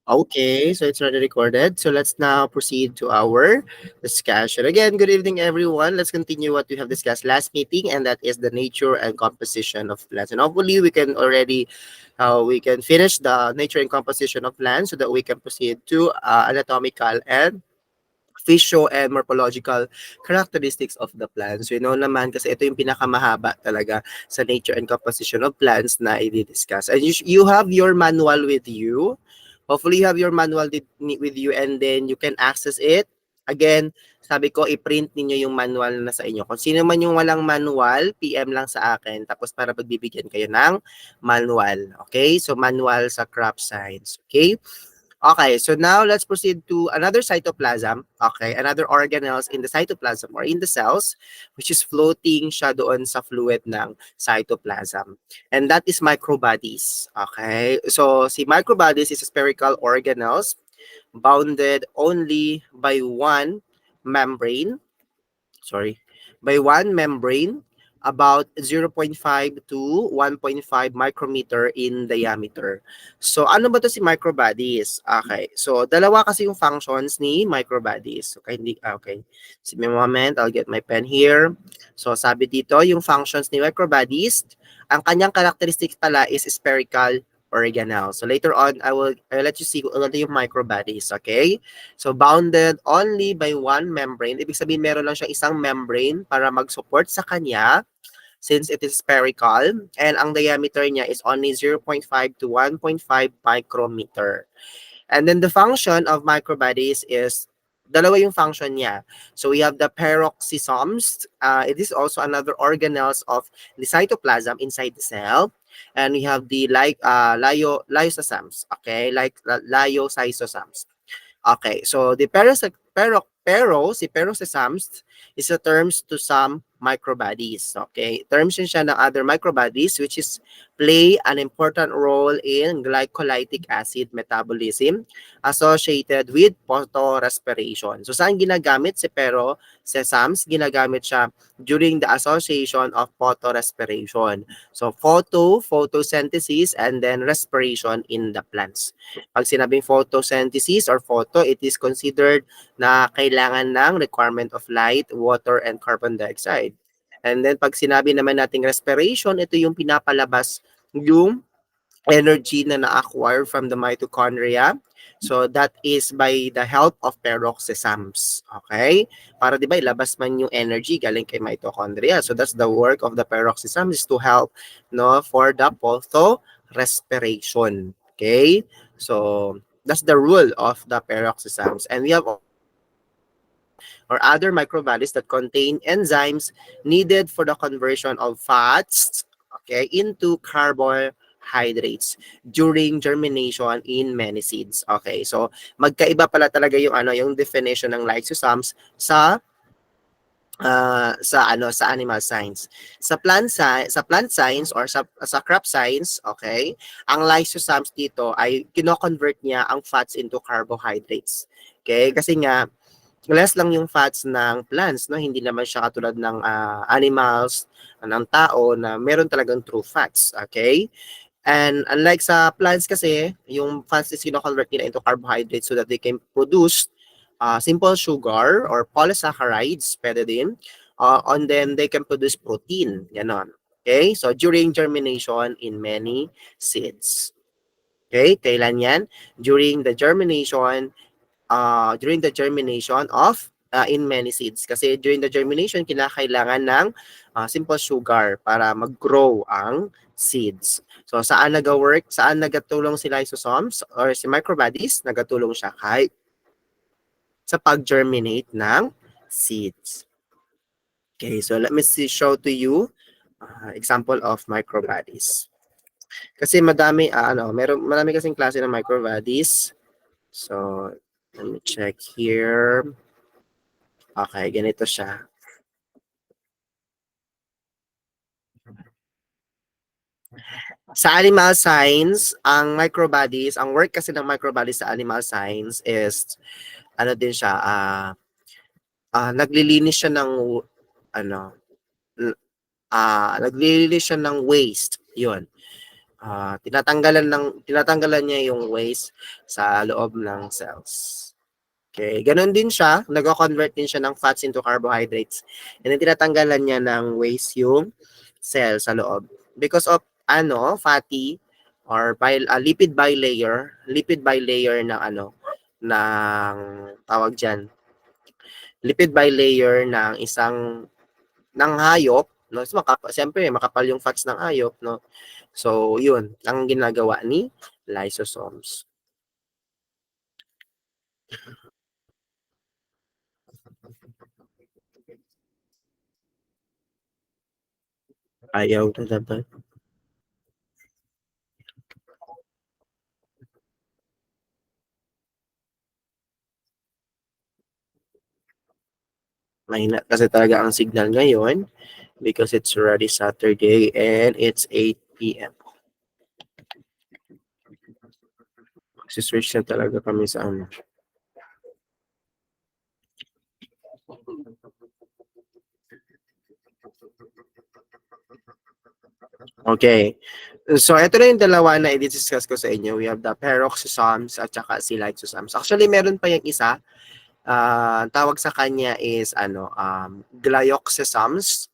Okay, so it's already recorded. So let's now proceed to our discussion. Again, good evening, everyone. Let's continue what we have discussed last meeting, and that is the nature and composition of plants. And hopefully, we can finish the nature and composition of plants so that we can proceed to anatomical and physio and morphological characteristics of the plants. We know naman kasi ito yung pinakamahaba talaga sa nature and composition of plants na i-discuss. And you have your manual with you. Hopefully, you have your manual with you and then you can access it. Again, sabi ko, i-print ninyo yung manual na sa inyo. Kung sino man yung walang manual, PM lang sa akin. Tapos para pagbibigyan kayo ng manual. Okay? So, manual sa crop science. Okay? Okay, so now let's proceed to another cytoplasm. Okay, another organelles in the cytoplasm or in the cells, which is floating siya doon sa fluid ng cytoplasm. And that is microbodies. Okay, so si microbodies is spherical organelles bounded only by one membrane. Sorry, by one membrane about 0.5 to 1.5 micrometer in diameter. So, ano ba to si microbodies? Okay. So, dalawa kasi yung functions ni microbodies. Okay. Okay. Give me a moment. I'll get my pen here. So, sabi dito, yung functions ni microbodies, ang kanyang characteristics pala is spherical organelle. So, later on, I'll let you see kung ano yung microbodies. Okay. So, bounded only by one membrane. Ibig sabihin, meron lang siyang isang membrane para mag-support sa kanya since it is spherical and ang diameter niya is only 0.5 to 1.5 micrometer. And then the function of microbodies is dalawa yung function niya. So we have the peroxisomes. It is also another organelles of the cytoplasm inside the cell. And we have the lysosomes. Okay, like lysosomes. Okay, so the si peroxisomes is a terms to some microbodies. Okay, terms yun siya ng other microbodies which is play an important role in glycolytic acid metabolism associated with photorespiration. So saan ginagamit si peroxisomes? Ginagamit siya during the association of photorespiration. So photosynthesis and then respiration in the plants. Pag sinabing photosynthesis or photo, it is considered na kailangan ng requirement of light, water, and carbon dioxide. And then pag sinabi naman nating respiration, ito yung pinapalabas yung energy na na-acquire from the mitochondria. So that is by the help of peroxisomes. Okay? Para 'di ba ilabas man yung energy galing kay mitochondria. So that's the work of the peroxisomes is to help for the respiration. Okay? So that's the rule of the peroxisomes. And we have or other microbodies that contain enzymes needed for the conversion of fats, okay, into carbohydrates during germination in many seeds. Okay, so magkaiba pala talaga yung yung definition ng lysosomes sa animal science. Sa plant science or sa crop science, okay, ang lysosomes dito ay kino-convert niya ang fats into carbohydrates. Okay, kasi nga less lang yung fats ng plants, no? Hindi naman siya katulad ng animals, ng tao na meron talagang true fats, okay? And unlike sa plants kasi, yung fats is kino-convert nila into carbohydrates so that they can produce simple sugar or polysaccharides, pwede din. And then they can produce protein, ganon. Okay? So during germination in many seeds. Okay? Kailan yan? During the germination of in many seeds. Kasi during the germination, kinakailangan ng simple sugar para mag-grow ang seeds. So, saan nag-work? Saan nagatulong si lysosomes or si microbodies? Nagatulong siya kahit sa pag-germinate ng seeds. Okay, so let me show to you example of microbodies. Kasi marami kasing klase ng microbodies. So, let me check here. Okay, ganito siya. Sa animal science, ang work kasi ng microbodies sa animal science is, din siya, naglilinis siya ng, naglilinis siya ng waste, yun. tinatanggalan niya yung waste sa loob ng cells. Okay, ganoon din siya, nag-convert din siya ng fats into carbohydrates. And then tinatanggalan niya ng waste yung cell sa loob. Because of fatty or lipid bilayer ng ng tawag diyan. Lipid bilayer ng ng hayop, no? So, siyempre makapal yung fats ng hayop, no? So, yun ang ginagawa ni lysosomes. Ayaw na naman. Mahina kasi talaga ang signal ngayon because it's already Saturday and it's 8 p.m. Switch na talaga kami sa ano. Okay. So, ito na yung dalawa na i-discuss ko sa inyo. We have the peroxisomes at saka si lysosomes. Actually, meron pa yung isa. Tawag sa kanya is glyoxysomes.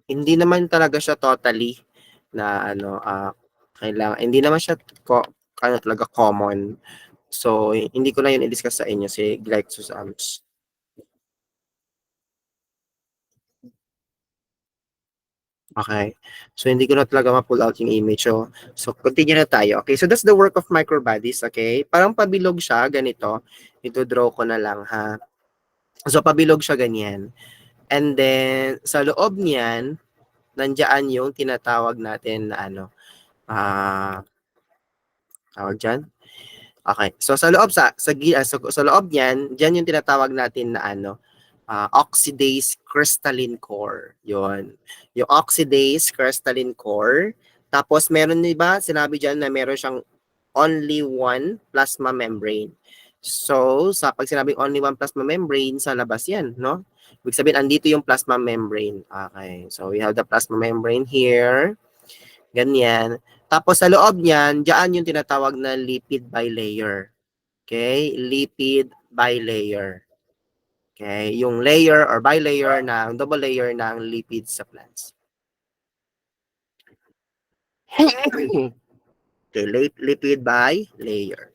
Hindi naman talaga siya totally na kailangan, hindi naman siya talaga common. So, hindi ko na yun i-discuss sa inyo si glycosames. Okay. So, hindi ko na talaga ma-pull out yung image. So, continue na tayo. Okay. So, that's the work of microbodies. Okay. Parang pabilog siya, ganito. Ito draw ko na lang, ha. So, pabilog siya ganyan. And then, sa loob niyan, nandiyan yung tinatawag natin na tawag dyan? Okay. So, sa loob niyan, diyan yung tinatawag natin na oxidase crystalline core. Yun. Yung oxidase crystalline core. Tapos meron, di ba, sinabi dyan na meron siyang only one plasma membrane. So, pag sinabing only one plasma membrane, sa labas yan, no? Ibig sabihin, andito yung plasma membrane. Okay. So, we have the plasma membrane here. Ganyan. Tapos sa loob niyan, diyan yung tinatawag na lipid bilayer. Okay? Lipid bilayer. Okay, yung layer or bilayer ng double layer ng lipids sa plants. Okay, lipid bilayer.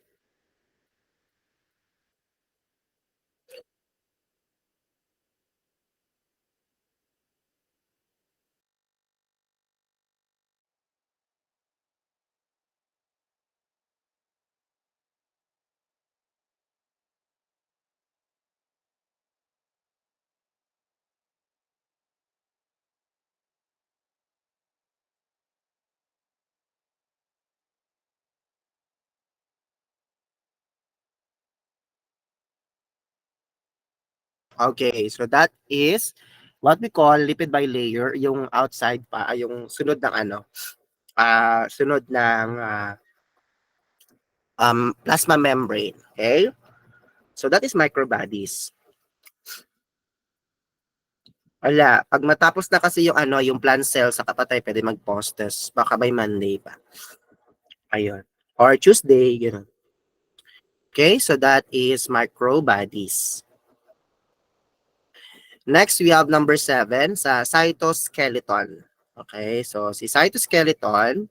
Okay, so that is what we call lipid bilayer, yung outside pa, yung sunod ng sunod ng plasma membrane. Okay? So that is microbodies. Wala, pag matapos na kasi yung yung plant cell sa kapatay, pwede mag-pause test. Baka by Monday pa. Ayun. Or Tuesday, gano'n. Okay, so that is microbodies. Next, we have number 7 sa cytoskeleton. Okay, so si cytoskeleton,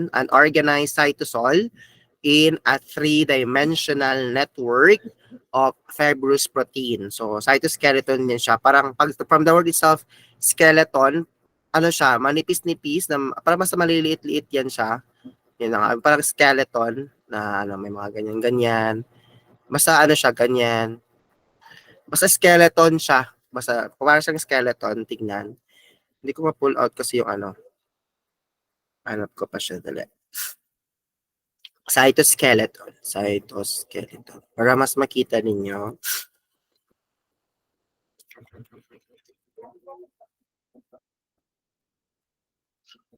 an organized cytosol in a three-dimensional network of fibrous protein. So, cytoskeleton din siya. Parang from the word itself, skeleton, siya, manipis-nipis, parang mas maliliit-liit yan siya. Yun nga, parang skeleton na may mga ganyan-ganyan. Basta siya, ganyan. Basta skeleton siya. Basta, parang siyang skeleton, tignan. Hindi ko ma-pull out kasi yung hanap ko pa siya, dali. Cytoskeleton. Para mas makita ninyo.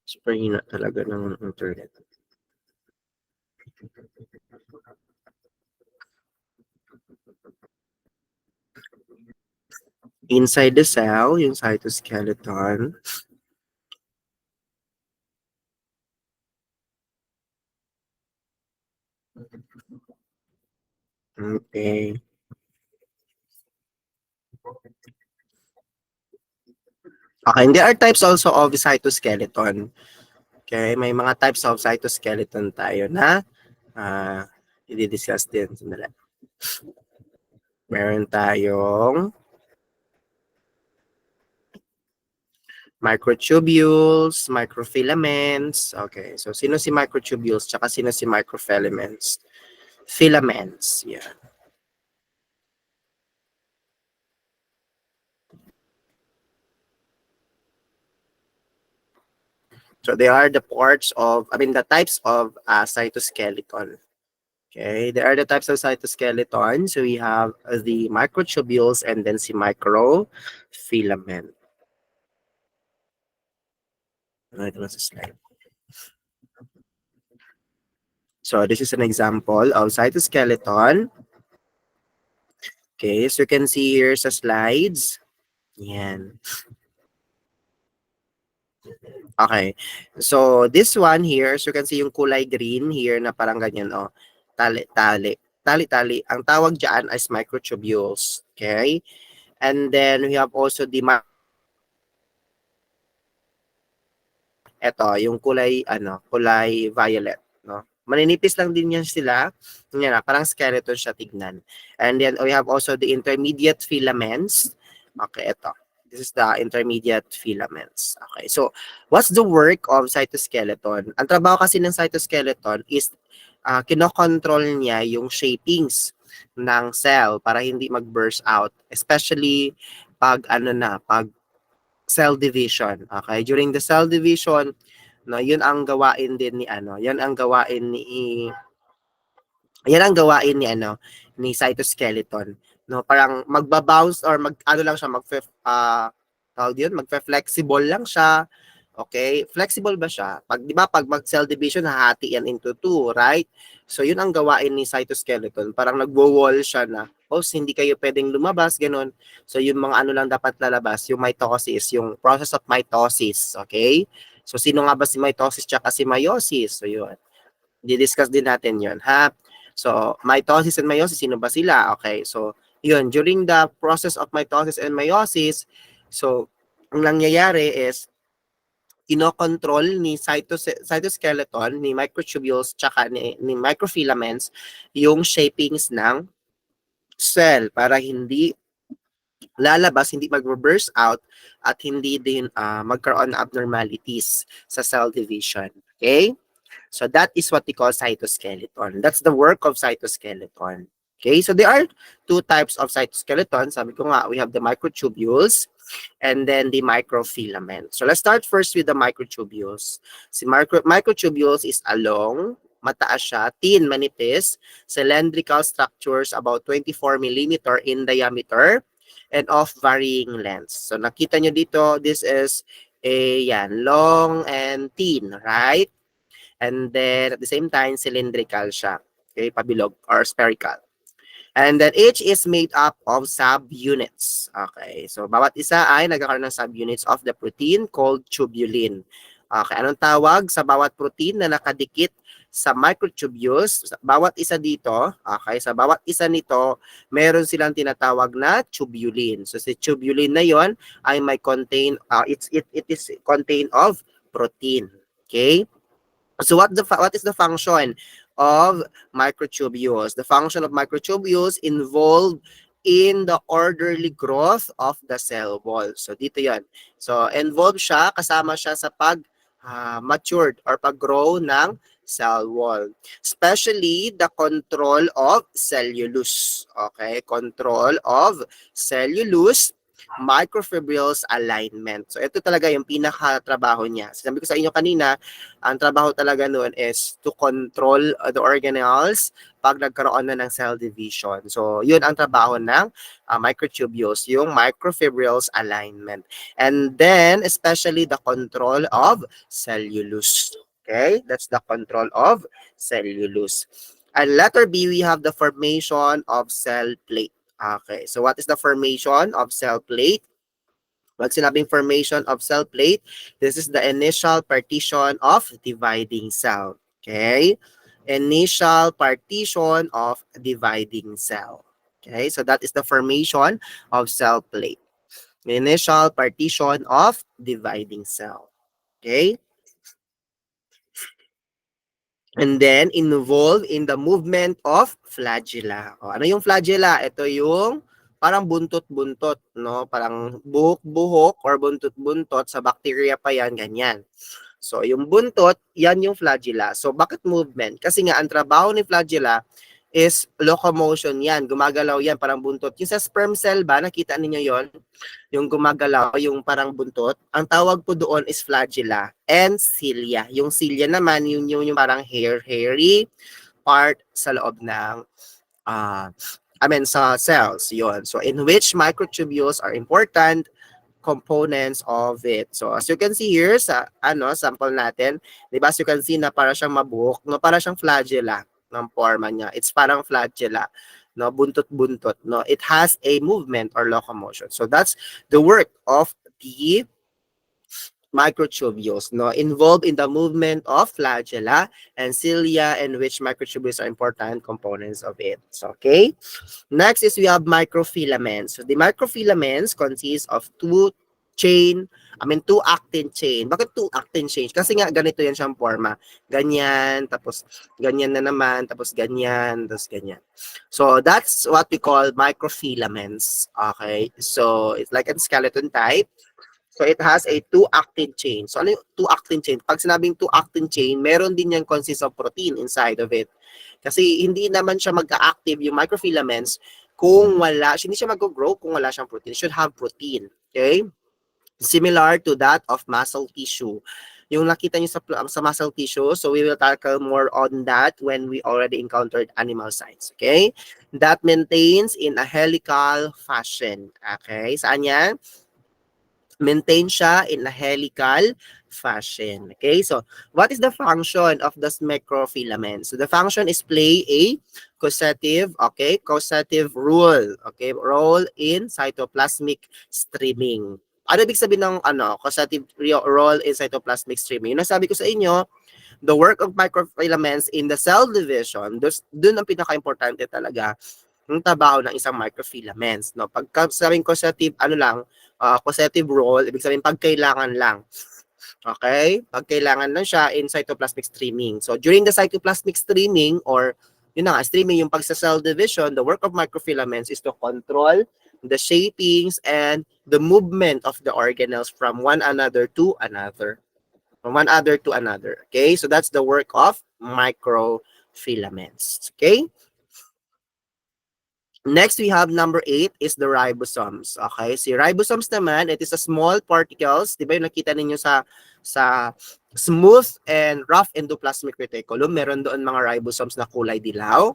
Super hina talaga ng internet. Inside the cell, yung cytoskeleton. Okay. Okay, and there are types also of cytoskeleton. Okay, may mga types of cytoskeleton tayo na i-discuss din. Sandali. Meron tayong microtubules, microfilaments. Okay, so sino si microtubules tsaka sino si microfilaments? Filaments, yeah. So they are the parts of, the types of cytoskeleton. Okay, there are the types of cytoskeleton. So we have the microtubules and then si microfilament. Ito na sa slide. So this is an example of cytoskeleton. Okay, so you can see here sa slides. Yan. Okay. So this one here, so you can see yung kulay green here na parang ganyan, oh. Tali-tali. Tali-tali. Ang tawag dyan is microtubules. Okay? And then we have also the eto, yung kulay kulay violet, no? Maninipis lang din yan sila. Yan na, parang skeleton siya tignan. And then we have also the intermediate filaments. Okay, eto. This is the intermediate filaments. Okay, so what's the work of cytoskeleton? Ang trabaho kasi ng cytoskeleton is kinokontrol niya yung shapings ng cell para hindi mag-burst out. Especially pag pag cell division. Okay, during the cell division, no, yun ang gawain din ni yan ang gawain ni ni cytoskeleton, no, parang magba-bounce or lang siya tawag yun, magfe-flexible lang siya. Okay, flexible ba siya? Pag 'di ba pag mag-cell division hahati yan into two, right? So yun ang gawain ni cytoskeleton, parang nagwo-wall siya na, oh, hindi kayo pwedeng lumabas, ganun. So yung mga lang dapat lalabas, yung mitosis, yung process of mitosis, okay? So sino nga ba si mitosis tsaka si meiosis? So yun. Di-discuss din natin yun, ha? So, mitosis and meiosis, sino ba sila? Okay, so, yun, during the process of mitosis and meiosis, so, ang nangyayari is, kinokontrol ni cytoskeleton, ni microtubules, tsaka ni microfilaments, yung shapings ng cell para hindi lalabas, hindi mag-burst out, at hindi din magkaroon ng abnormalities sa cell division. Okay? So that is what we call cytoskeleton. That's the work of cytoskeleton. Okay, so there are two types of cytoskeleton. Sabi ko nga, we have the microtubules and then the microfilament. So let's start first with the microtubules. Si microtubules is a long, mataas siya, thin, manipis, cylindrical structures about 24 millimeter in diameter and of varying lengths. So nakita nyo dito, this is long and thin, right? And then at the same time, cylindrical siya. Okay, pabilog or spherical. And then each is made up of subunits. Okay, so bawat isa ay nagkakaroon ng subunits of the protein called tubulin. Okay, anong tawag sa bawat protein na nakadikit sa microtubules? Bawat isa dito, okay, sa bawat isa nito, meron silang tinatawag na tubulin. So si tubulin na yon ay may contain, it is contain of protein. Okay? So what is the function of microtubules? The function of microtubules involved in the orderly growth of the cell wall. So dito 'yan. So involved siya, kasama siya sa pag matured or pag-grow ng cell wall. Especially the control of cellulose. Okay, control of cellulose, microfibrils alignment. So ito talaga yung pinaka-trabaho niya. Sabi ko sa inyo kanina, ang trabaho talaga noon is to control the organelles pag nagkaroon na ng cell division. So yun ang trabaho ng microtubules, yung microfibrils alignment. And then especially the control of cellulose. Okay? That's the control of cellulose. And letter B, we have the formation of cell plate. Okay, so what is the formation of cell plate? Pag sinabing formation of cell plate, this is the initial partition of dividing cell. Okay? Initial partition of dividing cell. Okay, so that is the formation of cell plate. Initial partition of dividing cell. Okay? And then, involved in the movement of flagella. O, ano yung flagella? Ito yung parang buntot-buntot, no? Parang buhok-buhok or buntot-buntot sa bacteria pa yan, ganyan. So, yung buntot, yan yung flagella. So, bakit movement? Kasi nga, ang trabaho ni flagella is locomotion yan. Gumagalaw yan, parang buntot. Yung sa sperm cell ba, nakita ninyo yon, yung gumagalaw, yung parang buntot, ang tawag po doon is flagella and cilia. Yung cilia naman, yung parang hairy part sa loob ng, sa cells, yon. So, in which microtubules are important components of it. So, as you can see here sa sample natin, 'di ba? As you can see na para siyang mabuhok, no, para siyang flagella ng forma niya. It's parang flagella, no, buntot-buntot, no. It has a movement or locomotion. So that's the work of the microtubules, no, involved in the movement of flagella and cilia, and which microtubules are important components of it. So, okay. Next is we have microfilaments. So the microfilaments consist of two actin chain. Bakit two actin chain? Kasi nga ganito yan siyang forma. Ganyan, tapos ganyan na naman, tapos ganyan, tapos ganyan. So that's what we call microfilaments. Okay? So it's like a skeleton type. So it has a two actin chain. So ano yung two actin chain? Pag sinabing two actin chain, meron din yan consist of protein inside of it. Kasi hindi naman siya mag-active yung microfilaments kung hindi siya mag-grow kung wala siyang protein. It should have protein. Okay? Similar to that of muscle tissue. Yung nakita niyo sa muscle tissue, so we will tackle more on that when we already encountered animal sites. Okay? That maintains in a helical fashion. Okay? Saan yan? Maintain siya in a helical fashion. Okay, so what is the function of this microfilament? So the function is play a causative role in cytoplasmic streaming. Ano ibig sabihin ng causative role in cytoplasmic streaming? Yung nasabi ko sa inyo, the work of microfilaments in the cell division, dun ang pinaka-importante talaga yung trabaho ng isang microfilaments. No? Pag sabing causative, causative role, ibig sabihin pagkailangan lang. Okay? Pagkailangan lang siya in cytoplasmic streaming. So, during the cytoplasmic streaming or streaming yung pagsa-cell division, the work of microfilaments is to control the shapings and the movement of the organelles from one another to another. From one other to another. Okay? So, that's the work of microfilaments. Okay? Next, we have number 8 is the ribosomes. Okay, si ribosomes naman, it is a small particles. Di ba yung nakita ninyo sa smooth and rough endoplasmic reticulum, meron doon mga ribosomes na kulay dilaw.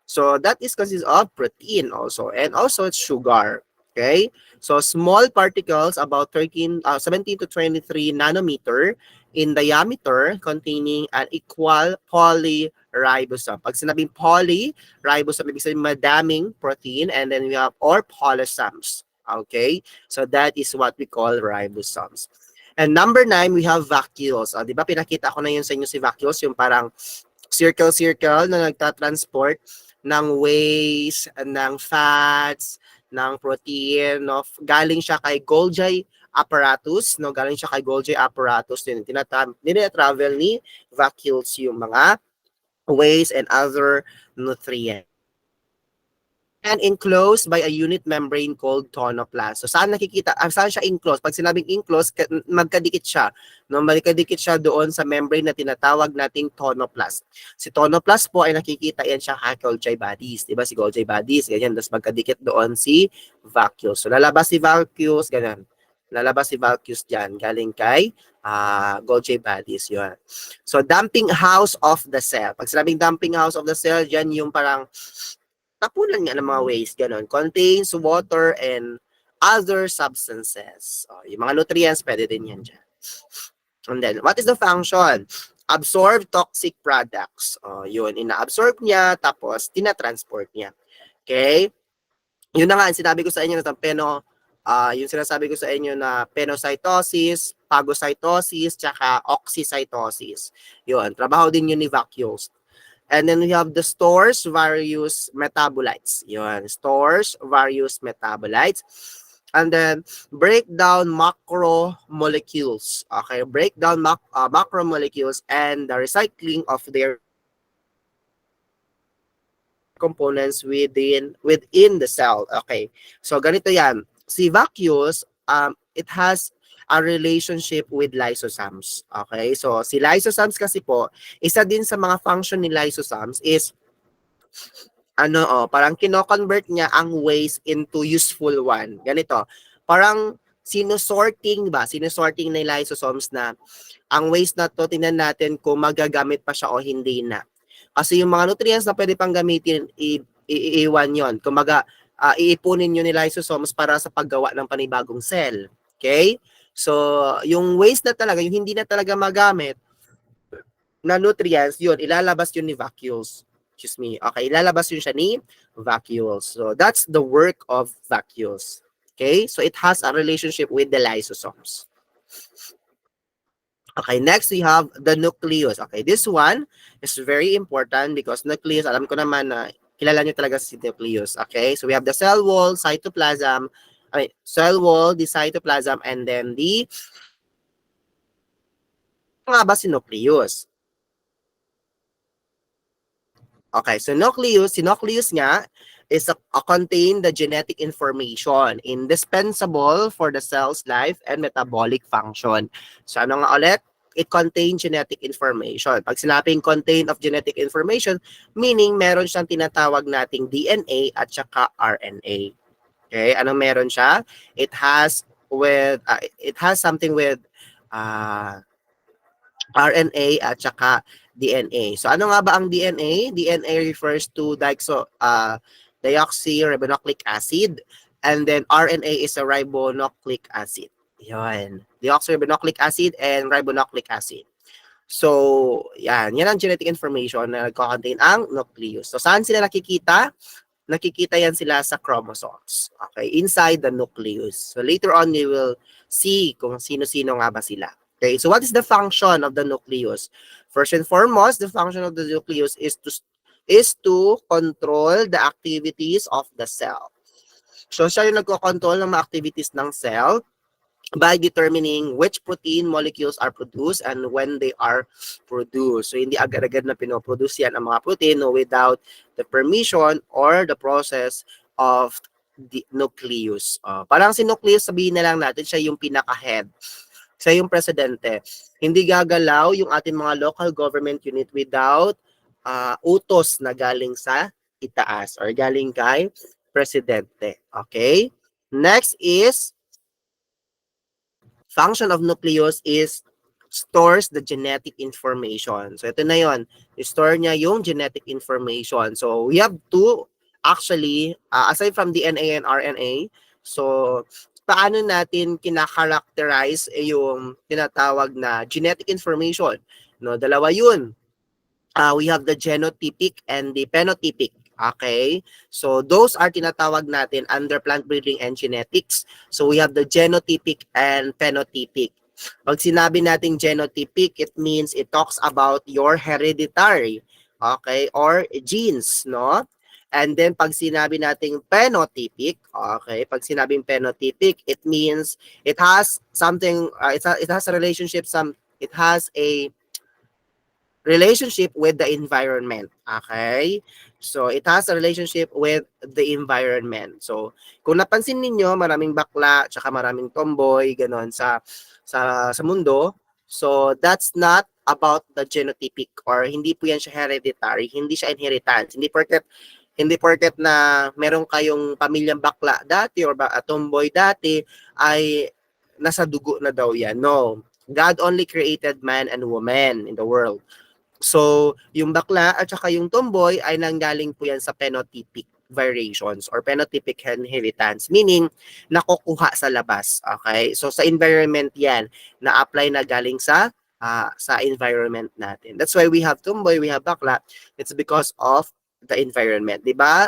So that is consists of protein also, and also it's sugar. Okay, so small particles about 17 to 23 nanometer in diameter containing an equal polyribosome. Pag sinabing polyribosome, ibig sabihin madaming protein, and then we have or polysomes. Okay, so that is what we call ribosomes. And number 9, we have vacuoles. Di ba pinakita ko na yun sa inyo si vacuoles, yung parang circle na nagtatransport ng waste, ng fats, ng protein, no? Galing siya kay Golgi apparatus, no? Galing siya kay Golgi apparatus, tinatravel ni vacuoles yung mga waste and other nutrients. And enclosed by a unit membrane called tonoplast. So saan nakikita? Saan siya enclosed? Pag sinabing enclosed, magkadikit siya. No, magkadikit siya doon sa membrane na tinatawag nating tonoplast. Si tonoplast po ay nakikita yan siya kay Golgi bodies, 'di ba? Si Golgi bodies, ganyan, tapos magkadikit doon si vacuoles. So lalabas si vacuoles, ganyan. Lalabas si vacuoles diyan galing kay Golgi bodies 'yun. So dumping house of the cell. Pag sinabing dumping house of the cell, diyan yung parang tapunan nga ng mga waste, ganun. Contains water and other substances. Yung mga nutrients, pwede din yan dyan. And then, what is the function? Absorb toxic products. Yun, ina-absorb niya, tapos tinatransport niya. Okay? Yun na nga, ang sinabi ko sa inyo na yung sinasabi ko sa inyo na penocytosis, phagocytosis, tsaka oxycytosis. Yun, trabaho din yun ni vacuoles. And then we have the stores various metabolites. Yun, stores various metabolites. And then break down macromolecules. Okay, break down macromolecules and the recycling of their components within the cell. Okay. So ganito 'yan. Si vacuous it has a relationship with lysosomes. Okay? So si lysosomes kasi po, isa din sa mga function ni lysosomes is parang kino-convert niya ang waste into useful one. Ganito. Parang sinusorting ba? Sinusorting ng lysosomes na ang waste na to, tingnan natin kung magagamit pa siya o hindi na. Kasi yung mga nutrients na pwede pang gamitin, iiwan yon. Kumaga, iipunin yun ni lysosomes para sa paggawa ng panibagong cell. Okay? So, yung waste na talaga, yung hindi na talaga magamit na nutrients, yun, ilalabas yun ni vacuoles. Excuse me. Okay, ilalabas yun siya ni vacuoles. So, that's the work of vacuoles. Okay? So, it has a relationship with the lysosomes. Okay, next we have the nucleus. Okay, this one is very important because nucleus, alam ko naman na kilala nyo talaga si nucleus. Okay, so we have the cell wall, cytoplasm, cell wall, the cytoplasm, and then the nga ba si nucleus? Okay, so nucleus, si nucleus nga is contain the genetic information indispensable for the cell's life and metabolic function. So ano nga ulit? It contains genetic information. Pag sinabing contain of genetic information, meaning meron siyang tinatawag nating DNA at saka RNA. Okay, anong meron siya? It has something with uh, RNA at saka DNA. So ano nga ba ang DNA? DNA refers to deoxyribonucleic acid, and then RNA is a ribonucleic acid. Yan. Deoxyribonucleic acid and ribonucleic acid. So, yan ang genetic information na nagko-contain ang nucleus. So, saan sila nakikita? Nakikita yan sila sa chromosomes. Okay, inside the nucleus. So, later on, you will see kung sino-sino nga ba sila. Okay, so what is the function of the nucleus? First and foremost, the function of the nucleus is to control the activities of the cell. So, siya yung nagko-control ng mga activities ng cell by determining which protein molecules are produced and when they are produced. So, hindi agad-agad na pinoproduce yan ang mga protein without the permission or the process of the nucleus. Parang si nucleus, sabihin na lang natin, siya yung pinaka-head. Siya yung presidente. Hindi gagalaw yung ating mga local government unit without utos na galing sa itaas or galing kay presidente. Okay? Next is function of nucleus is stores the genetic information. So, ito na yon. I-store niya yung genetic information. So, we have to actually, aside from DNA and RNA, so, paano natin kinakarakterize yung tinatawag na genetic information? No, dalawa yun. We have the genotypic and the phenotypic. Okay? So, those are tinatawag natin under plant breeding and genetics. So, we have the genotypic and phenotypic. Pag sinabi natin genotypic, it means it talks about your hereditary, okay, or genes, no? And then, pag sinabi natin phenotypic, okay, pag sinabing phenotypic, it means it has something, it has a relationship, it has a relationship with the environment. Okay? So, it has a relationship with the environment. So, kung napansin ninyo, maraming bakla, tsaka maraming tomboy, ganon sa mundo. So, that's not about the genotypic or hindi po yan siya hereditary, hindi siya inheritance. Hindi porket na meron kayong pamilyang bakla dati or tomboy dati ay nasa dugo na daw yan. No. God only created man and woman in the world. So, yung bakla at saka yung tomboy ay nanggaling po yan sa phenotypic variations or phenotypic inheritance, meaning nakukuha sa labas. Okay? So, sa environment yan, na-apply na galing sa environment natin. That's why we have tomboy, we have bakla. It's because of the environment. Diba?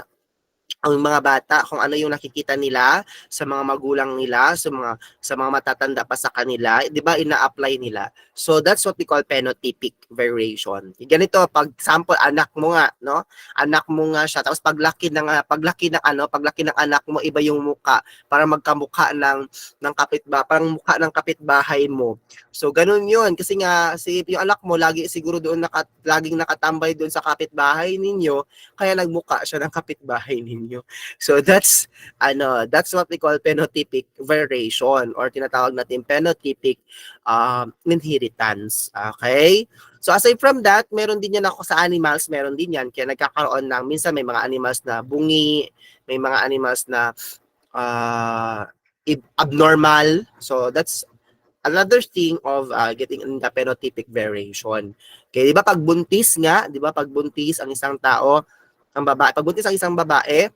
ang mga bata kung ano yung nakikita nila sa mga magulang nila, sa mga matatanda pa sa kanila, 'di ba ina-apply nila. So that's what we call phenotypic variation. Ganito pag sample anak mo nga, no? Anak mo nga siya tapos paglaki ng anak mo iba yung muka para magkamukha ng parang mukha ng kapitbahay mo. So ganun 'yun kasi nga si yung anak mo lagi siguro doon laging nakatambay doon sa kapitbahay ninyo kaya nagmuka siya ng kapitbahay ninyo. So that's what we call phenotypic variation or tinatawag natin phenotypic inheritance. Okay? So aside from that, meron din yan ako sa animals, meron din yan. Kaya nagkakaroon ng, minsan may mga animals na bungi, may mga animals na uh, abnormal. So that's another thing of getting in the phenotypic variation. Okay, di ba pag buntis nga, di ba pag buntis ang isang tao, ang babae, pag buntis ang isang babae,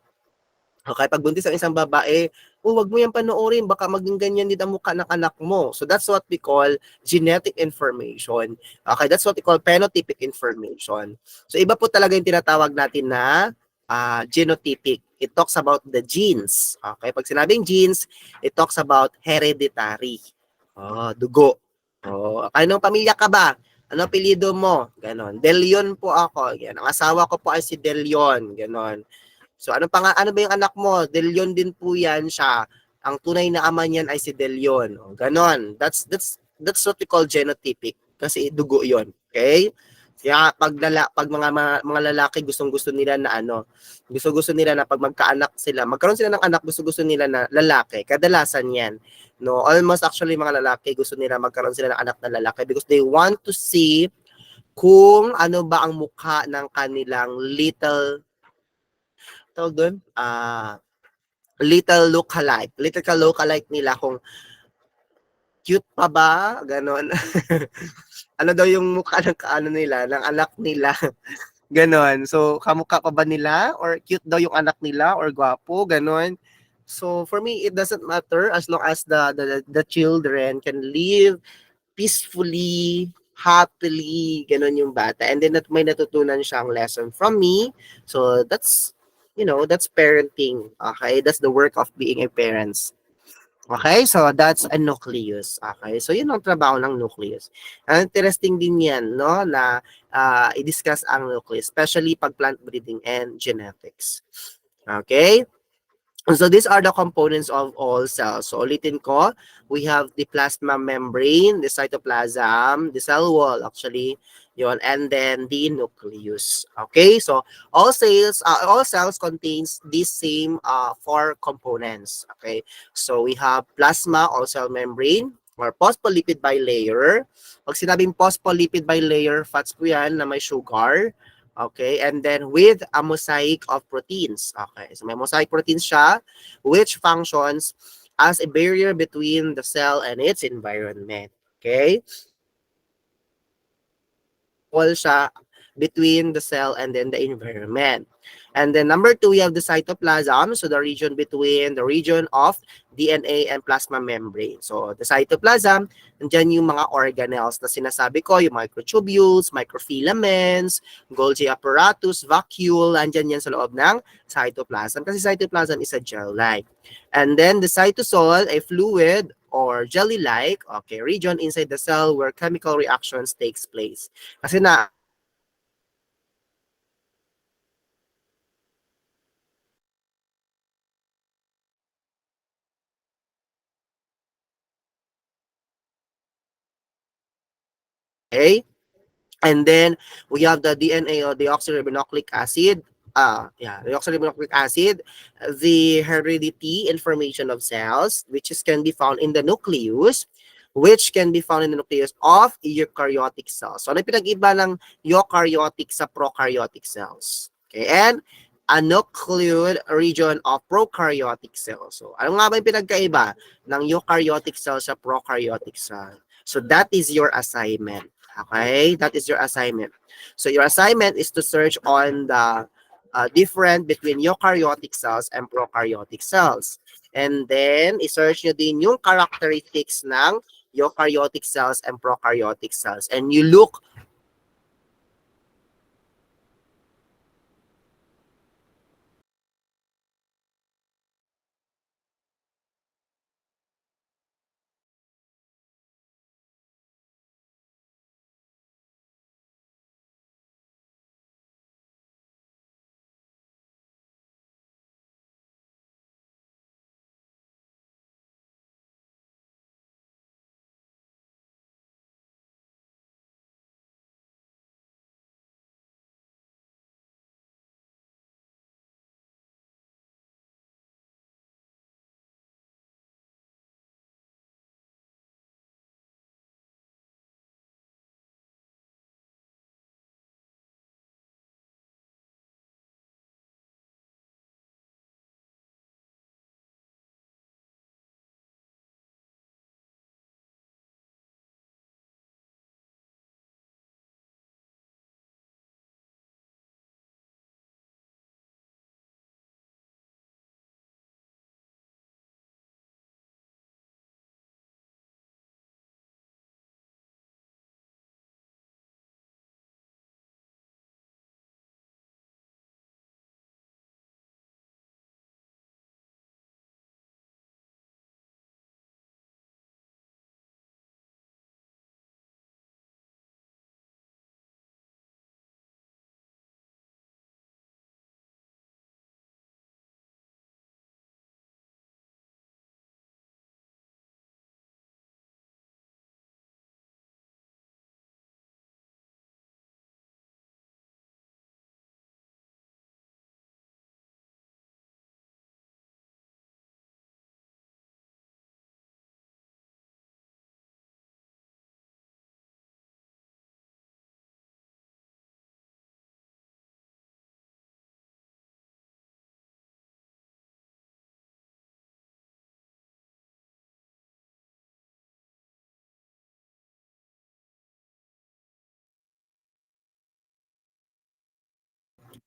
okay, pag buntis ang isang babae, wag mo yan panoorin, baka maging ganyan din ang mukha ng anak mo. So that's what we call genetic information. Okay, that's what we call phenotypic information. So iba po talaga yung tinatawag natin na genotypic. It talks about the genes. Okay, pag sinabing genes, it talks about hereditary. Dugo. Anong pamilya ka ba? Ano apelyido mo? Ganon. De Leon po ako. Yan. Ang asawa ko po ay si De Leon. Ganon. So ano ba yung anak mo? De Leon din po yan siya. Ang tunay na ama niyan ay si De Leon. Ganon. That's what we call genotypic. Kasi dugo yon. Okay? Kaya pag mga lalaki gustong-gusto nila na gusto-gusto nila na pag magkaanak sila, magkaroon sila ng anak, gusto-gusto nila na lalaki. Kadalasan 'yan. No, almost actually mga lalaki gusto nila magkaroon sila ng anak na lalaki because they want to see kung ano ba ang mukha ng kanilang little tawag doon, little lookalike nila kung cute pa ba, ganon. Ano daw yung mukha ng ng anak nila. Ganon. So, kamukha pa ba nila? Or cute daw yung anak nila? Or gwapo? Ganon. So, for me, it doesn't matter as long as the children can live peacefully, happily, ganon yung bata. And then may natutunan siyang lesson from me. So, that's parenting. Okay? That's the work of being a parent. Okay, so that's a nucleus. Okay, so yun ang trabaho ng nucleus. Interesting din yan, no, na i-discuss ang nucleus, especially pag plant breeding and genetics. Okay, so these are the components of all cells. So ulitin ko, we have the plasma membrane, the cytoplasm, the cell wall actually, yon, and then the nucleus. Okay, so all cells contains these same four components. Okay, so we have plasma or cell membrane or phospholipid bilayer. Pag sinabing phospholipid bilayer, fats po yan na may sugar. Okay, and then with a mosaic of proteins. Okay, so may mosaic proteins siya which functions as a barrier between the cell and its environment. Okay? Wall siya between the cell and then the environment. And then number 2, we have the cytoplasm, so the region between the region of DNA and plasma membrane. So the cytoplasm, nandiyan yung mga organelles na sinasabi ko, yung microtubules, microfilaments, Golgi apparatus, vacuole, nandiyan yan sa loob ng cytoplasm kasi cytoplasm is a gel-like. And then the cytosol, a fluid or jelly-like, okay, region inside the cell where chemical reactions takes place. Kasi okay? And then we have the DNA or deoxyribonucleic acid. Deoxyribonucleic acid, the heredity information of cells, can be found in the nucleus, which can be found in the nucleus of eukaryotic cells. So, ano pinag-iba ng eukaryotic sa prokaryotic cells? Okay, and a nucleus region of prokaryotic cells. So, ano nga ba yung pinagkaiba ng eukaryotic cell sa prokaryotic cell? So, that is your assignment. Okay, that is your assignment. So your assignment is to search on the difference between eukaryotic cells and prokaryotic cells. And then, i-search nyo din yung characteristics ng eukaryotic cells and prokaryotic cells. And you look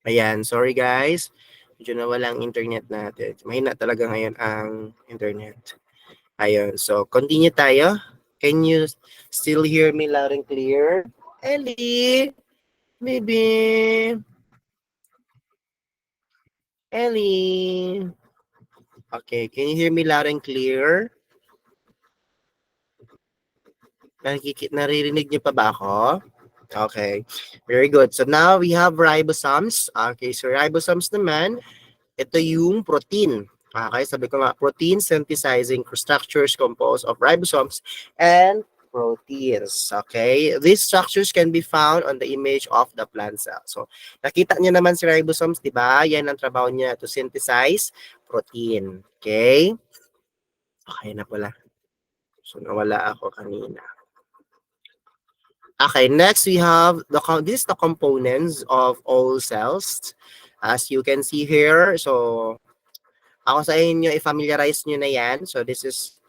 Ayan, sorry guys. Medyo nawala ang internet natin. Mahina talaga ngayon ang internet. Ayun, so continue tayo. Can you still hear me loud and clear? Ellie, maybe. Ellie. Okay, can you hear me loud and clear? Naririnig niyo pa ba ako? Okay, very good. So now we have ribosomes. Okay, so ribosomes naman, ito yung protein. Okay, sabi ko nga, protein synthesizing structures composed of ribosomes and proteins. Okay, these structures can be found on the image of the plant cell. So, nakita niyo naman si ribosomes, di ba? Yan ang trabaho niya to synthesize protein. Okay? Okay na pala. So, nawala ako kanina. Okay, next we have this is the components of all cells. As you can see here, so ako sa inyo, i-familiarize nyo na yan. So this is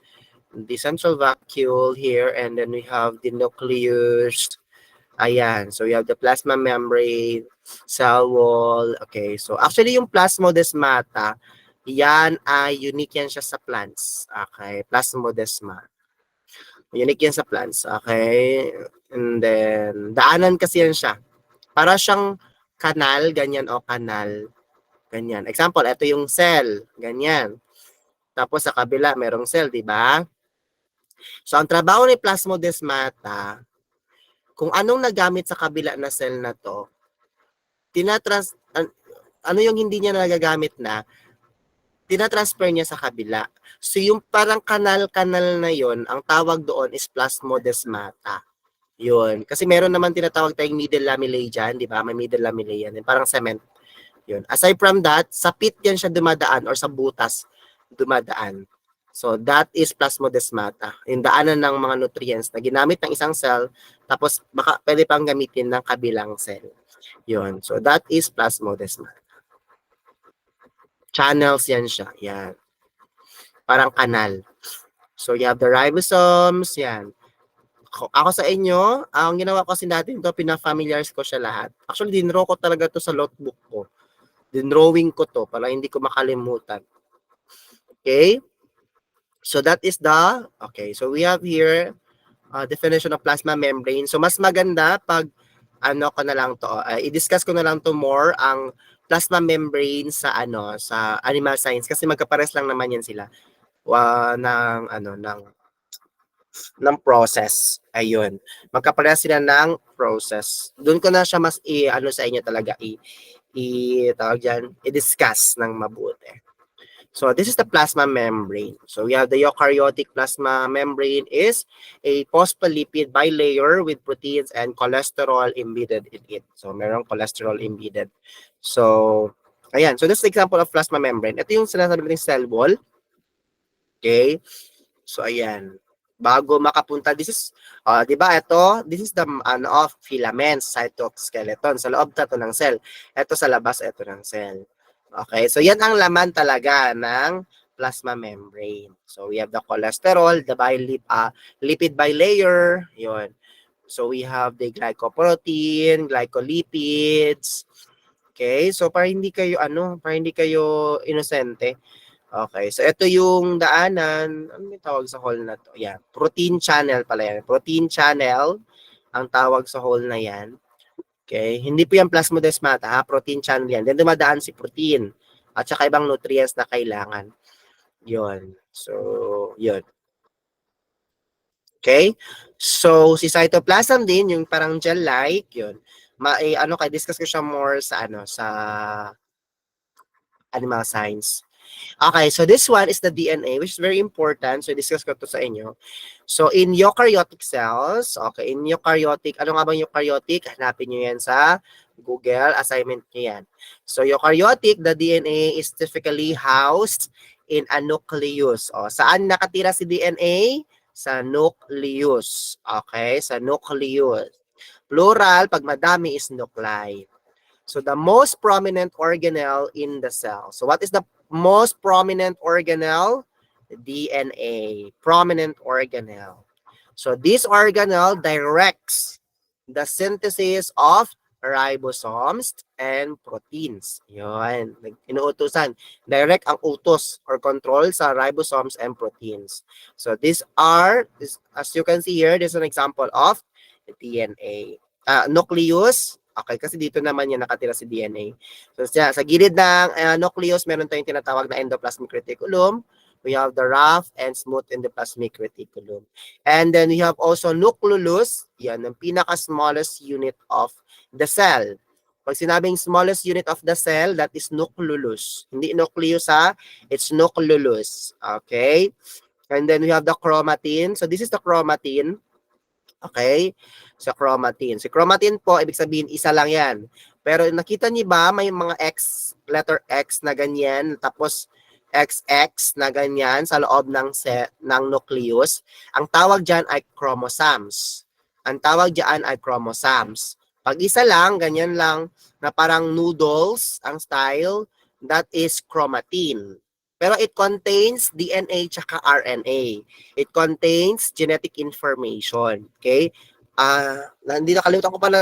the central vacuole here, and then we have the nucleus. Ayan, so we have the plasma membrane, cell wall. Okay, so actually yung plasmodesmata, yan ay unique yan siya sa plants. Okay, plasmodesma. Unique yan sa plants. Okay, and then daanan kasi yan siya. Para siyang kanal, ganyan o kanal. Ganyan. Example, ito yung cell. Ganyan. Tapos sa kabila, merong cell, di ba? So, ang trabaho ni plasmodesmata, kung anong nagamit sa kabila na cell na to, ano yung hindi niya nagagamit na, tinatransfer niya sa kabila. So, yung parang kanal-kanal na yon, ang tawag doon is plasmodesmata. Yun. Kasi meron naman tinatawag tayong middle lamellae dyan, di ba? May middle lamellae yan. Parang cement. Yun. Aside from that, sa pit yan siya dumadaan or sa butas dumadaan. So, that is plasmodesmata. Yung daanan ng mga nutrients na ginamit ng isang cell, tapos baka pwede pang gamitin ng kabilang cell. Yun. So, that is plasmodesmata. Channels yan siya. Yan. Parang kanal. So, you have the ribosomes. Yan. Ako sa inyo, ang ginawa ko kasi natin ito, pinafamiliarize ko siya lahat. Actually, dinraw ko talaga to sa notebook ko. Dinrawing ko to para hindi ko makalimutan. Okay? So that is the, okay, so we have here definition of plasma membrane. So mas maganda pag ano ko na lang to, i-discuss ko na lang to more ang plasma membrane sa sa animal science kasi magkapares lang naman yan sila. Ng ng process. Ayun. Magkapares sila ng process. Doon ko na siya mas sa inyo talaga tawag diyan, i-discuss ng mabuti. So this is the plasma membrane. So we have the eukaryotic plasma membrane is a phospholipid bilayer with proteins and cholesterol embedded in it. So merong cholesterol embedded. So ayan, so this is the example of plasma membrane. Ito yung sinasabi natin cell wall. Okay? So ayan. Bago makapunta, this is, di ba ito, this is the filaments, cytoskeleton. Sa loob to ng cell. Ito sa labas, ito ng cell. Okay, so yan ang laman talaga ng plasma membrane. So we have the cholesterol, the lipid bilayer, yun. So we have the glycoprotein, glycolipids. Okay, so para hindi kayo inosente. Okay, so ito yung daanan, ano may tawag sa hole na to? Yeah, protein channel pala yan. Protein channel ang tawag sa hole na yan. Okay, hindi po yan plasmodesmata, protein channel yan. Then dumadaan si protein at saka ibang nutrients na kailangan. Yun. So, yun. Okay? So, si cytoplasm din, yung parang gel-like, yun. Discuss ko siya more sa sa animal science. Okay, so this one is the DNA, which is very important. So, discuss ko to sa inyo. So, in eukaryotic cells, okay, in eukaryotic, ano nga bang eukaryotic? Hanapin nyo yan sa Google, assignment nyo yan. So, eukaryotic, the DNA is typically housed in a nucleus. O, saan nakatira si DNA? Sa nucleus. Okay, sa nucleus. Plural, pag madami is nuclei. So, the most prominent organelle in the cell. So, what is the most prominent organelle? DNA. Prominent organelle. So, this organelle directs the synthesis of ribosomes and proteins. Yun. Inuutusan. Direct ang utos or control sa ribosomes and proteins. So these are, as you can see here, this is an example of DNA. Nucleus. Okay, kasi dito naman yan nakatira si DNA. So sa gilid ng nucleus, meron tayong tinatawag na endoplasmic reticulum. We have the rough and smooth endoplasmic reticulum. And then we have also nucleolus. Yan, ang pinaka-smallest unit of the cell. Pag sinabing smallest unit of the cell, that is nucleolus. Hindi nucleus ha, it's nucleolus. Okay? And then we have the chromatin. So this is the chromatin. Okay? Sa chromatin. Si chromatin po, ibig sabihin, isa lang yan. Pero nakita niyo ba, may mga X, letter X na ganyan, tapos XX na ganyan sa loob ng ng nucleus. Ang tawag diyan ay chromosomes. Ang tawag diyan ay chromosomes. Pag isa lang, ganyan lang, na parang noodles ang style, that is chromatin. Pero it contains DNA tsaka RNA. It contains genetic information. Okay? Hindi nakalimutan ko pala.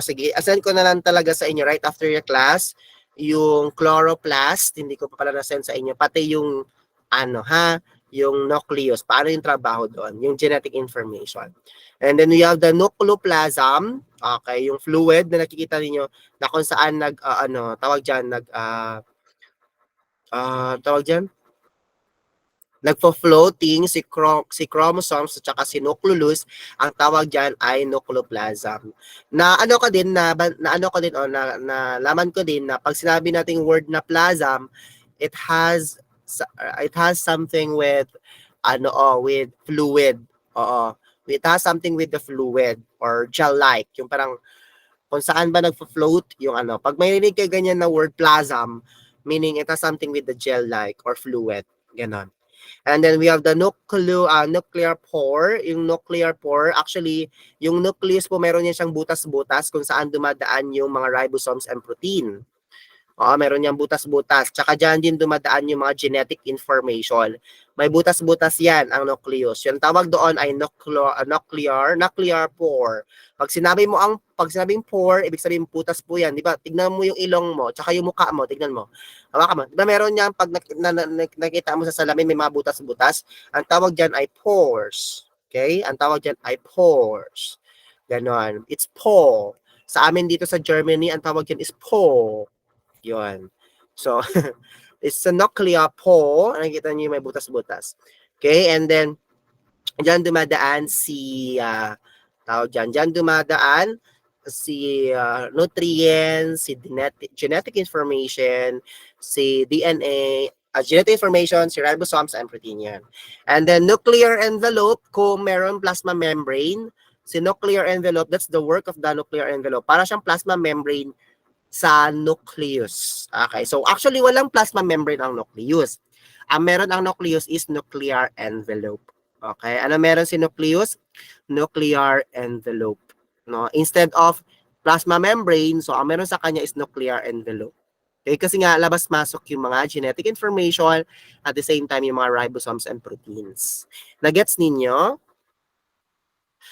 Sige, assign ko na lang talaga sa inyo right after your class yung chloroplast, hindi ko pa pala na-send sa inyo, pati yung yung nucleus, paano yung trabaho doon, yung genetic information. And then we have the nucleoplasm, okay, yung fluid na nakikita niyo na kung saan tawag diyan, nagfo-floating si chromosomes at saka si nucleolus, ang tawag diyan ay nucleoplasm. Nalaman ko din na pag sinabi nating word na plasm, it has something with with fluid. Oo. It has something with the fluid or gel-like, yung parang kung saan ba nagfo-float yung Pag may rinig kayo ganyan na word plasm, meaning it has something with the gel-like or fluid. Ganon. And then we have the nuclear pore. Yung nuclear pore, actually, yung nucleus po, meron niya siyang butas-butas kung saan dumadaan yung mga ribosomes and protein. Meron niyang butas-butas. Tsaka dyan din dumadaan yung mga genetic information. May butas-butas yan, ang nucleus. Yung tawag doon ay nuclear pore. Pag sinabing pore, ibig sabihin butas po yan. Di ba? Tignan mo yung ilong mo, tsaka yung mukha mo, tignan mo. Hawakan mo. Di ba meron niyan, pag nakita mo sa salamin, may mga butas-butas. Ang tawag dyan ay pores. Okay? Ang tawag dyan ay pores. Ganon. It's pore. Sa amin dito sa Germany, ang tawag dyan is pore. Yun. So, it's a nuclear pore. Nakikita niyo may butas-butas. Okay? And then, dyan dumadaan si, dyan dumadaan si nutrients, si genetic information, si DNA, genetic information, si ribosomes, and protein yan. And then, nuclear envelope, kung meron plasma membrane, si nuclear envelope, that's the work of the nuclear envelope. Para siyang plasma membrane sa nucleus. Okay, so actually walang plasma membrane ang nucleus. Ang meron ang nucleus is nuclear envelope. Okay, ano meron si nucleus? Nuclear envelope. No, instead of plasma membrane, so ang meron sa kanya is nuclear envelope. Okay, kasi nga labas-masok yung mga genetic information at the same time yung mga ribosomes and proteins. Nagets ninyo?